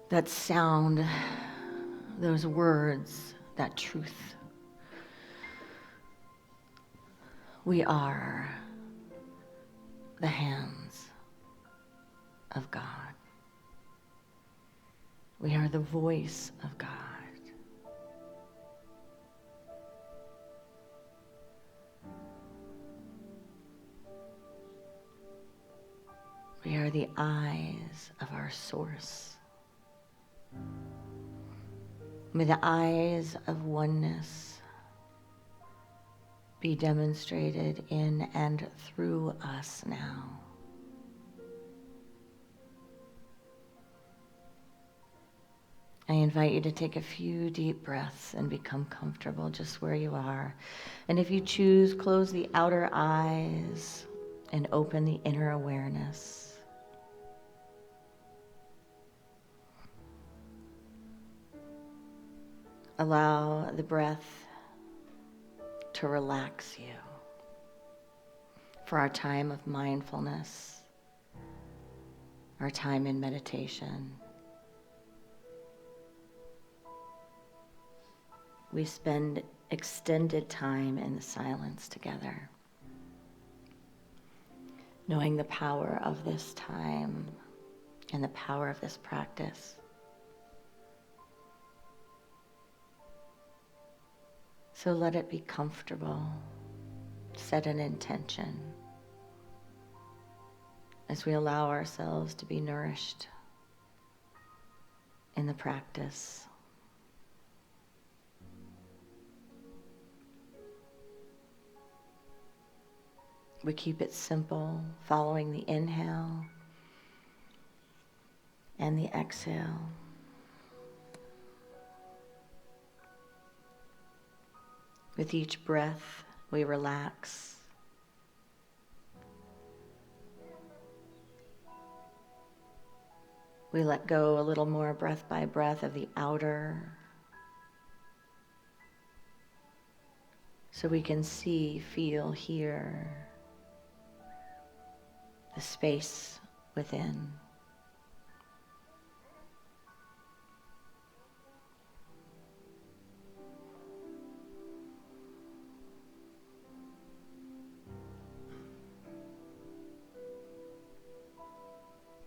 that sound, those words, that truth. We are the hands of God. We are the voice of God. We are the eyes of our source. May the eyes of oneness be demonstrated in and through us now. I invite you to take a few deep breaths and become comfortable just where you are. And if you choose, close the outer eyes and open the inner awareness. Allow the breath to relax you for our time of mindfulness, our time in meditation. We spend extended time in the silence together, knowing the power of this time and the power of this practice. So let it be comfortable. Set an intention as we allow ourselves to be nourished in the practice. We keep it simple, following the inhale and the exhale. With each breath, we relax. We let go a little more breath by breath of the outer, so we can see, feel, hear the space within.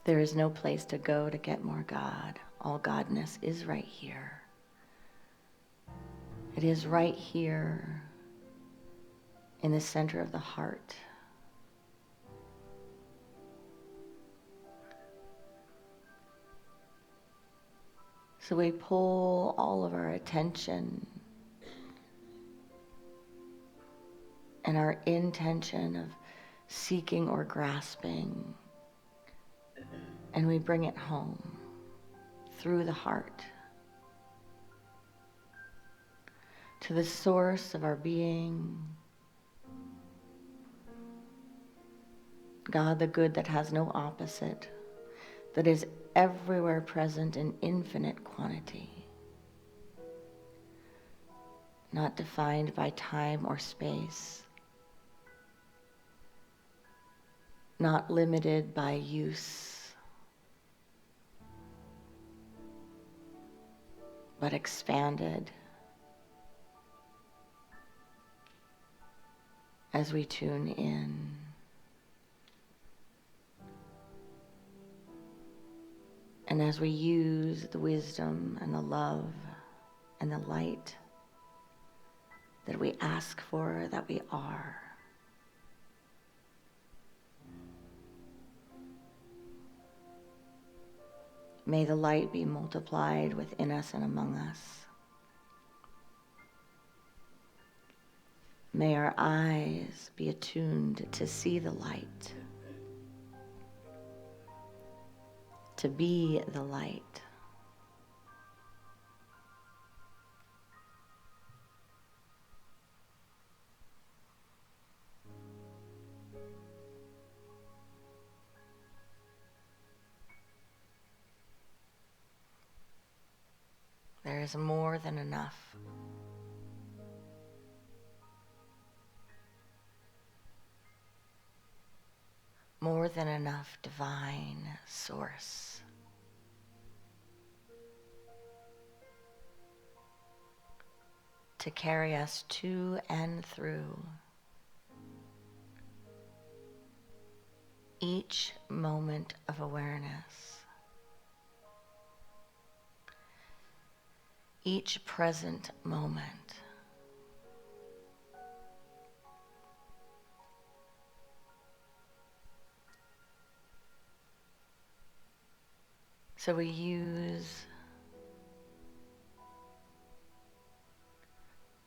There is no place to go to get more God. All Godness is right here. It is right here in the center of the heart. So we pull all of our attention and our intention of seeking or grasping, and we bring it home through the heart to the source of our being, God, the good that has no opposite, that is everywhere present in infinite quantity, not defined by time or space, not limited by use, but expanded as we tune in. And as we use the wisdom and the love and the light that we ask for, that we are. May the light be multiplied within us and among us. May our eyes be attuned to see the light, to be the light. There is more than enough. More than enough divine source to carry us to and through each moment of awareness, each present moment. So we use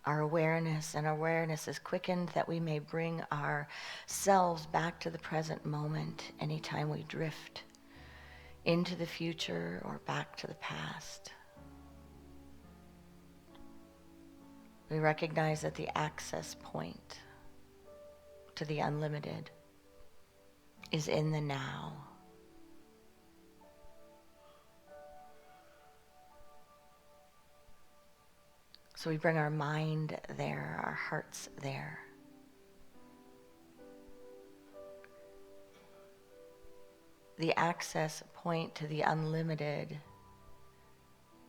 our awareness, and awareness is quickened that we may bring ourselves back to the present moment anytime we drift into the future or back to the past. We recognize that the access point to the unlimited is in the now. So we bring our mind there, our hearts there. The access point to the unlimited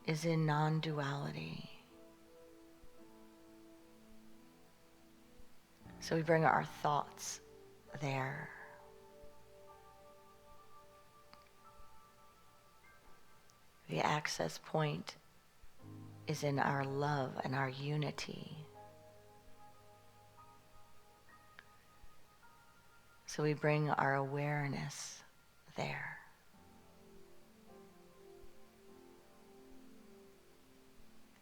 is in non-duality. So we bring our thoughts there. The access point is in our love and our unity. So we bring our awareness there.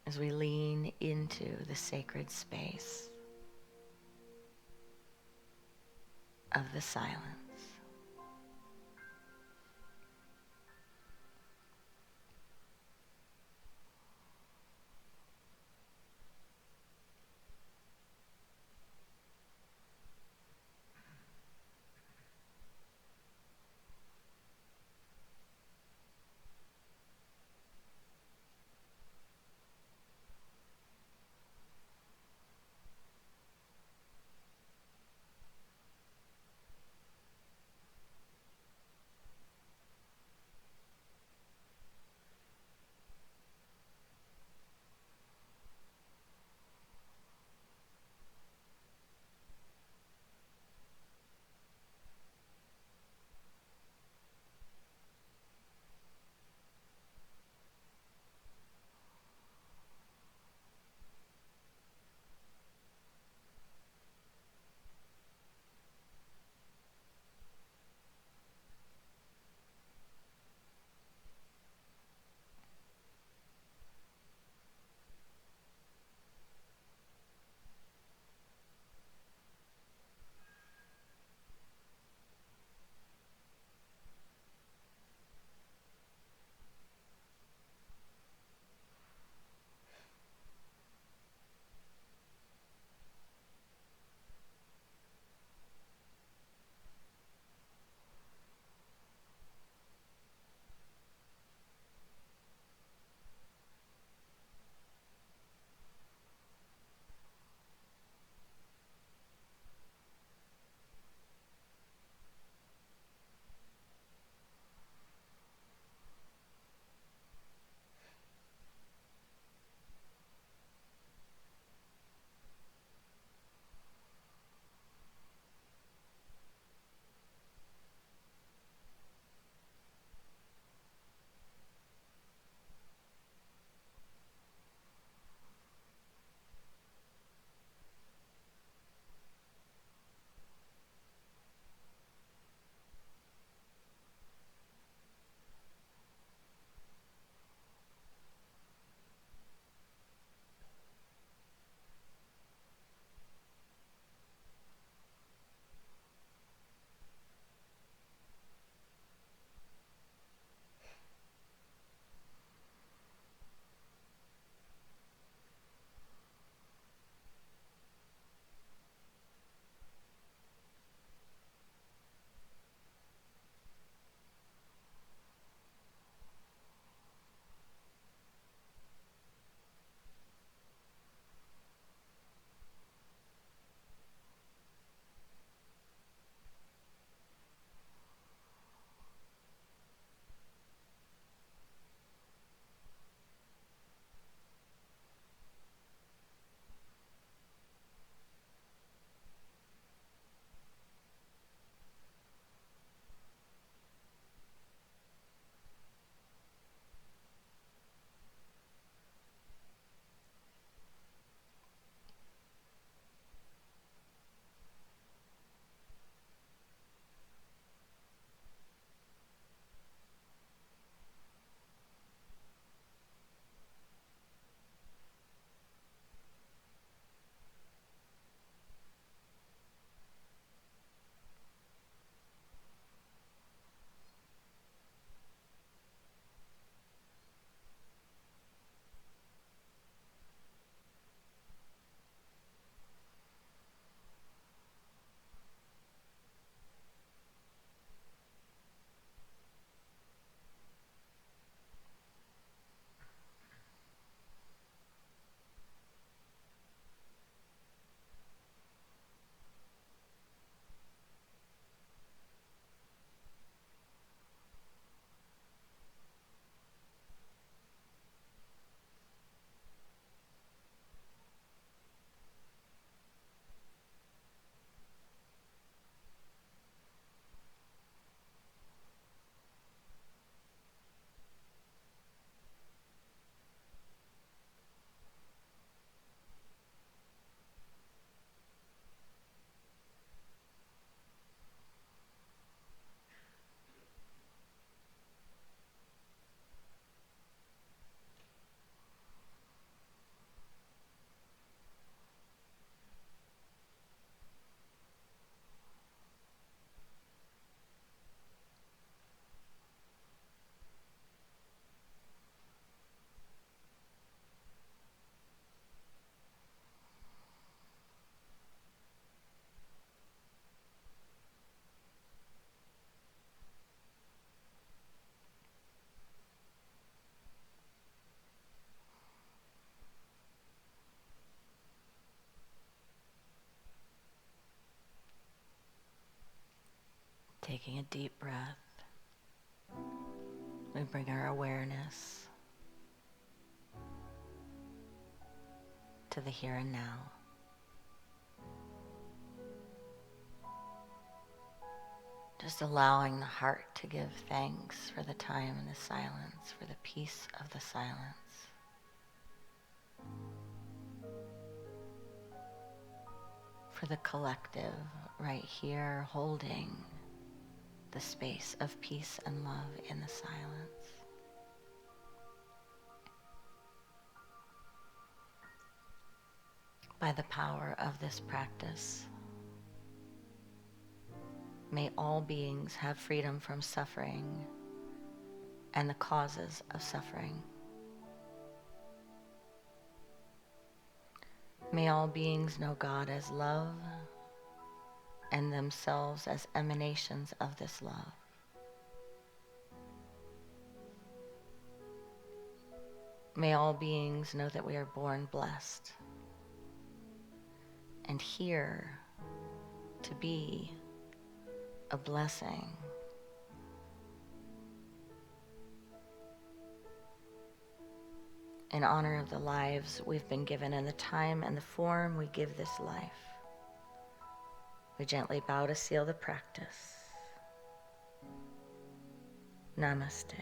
As we lean into the sacred space of the silence. Taking a deep breath, we bring our awareness to the here and now. Just allowing the heart to give thanks for the time and the silence, for the peace of the silence. For the collective right here holding the space of peace and love in the silence. By the power of this practice, may all beings have freedom from suffering and the causes of suffering. May all beings know God as love and themselves as emanations of this love. May all beings know that we are born blessed and here to be a blessing. In honor of the lives we've been given and the time and the form we give this life, we gently bow to seal the practice. Namaste.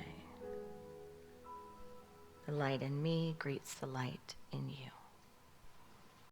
The light in me greets the light in you.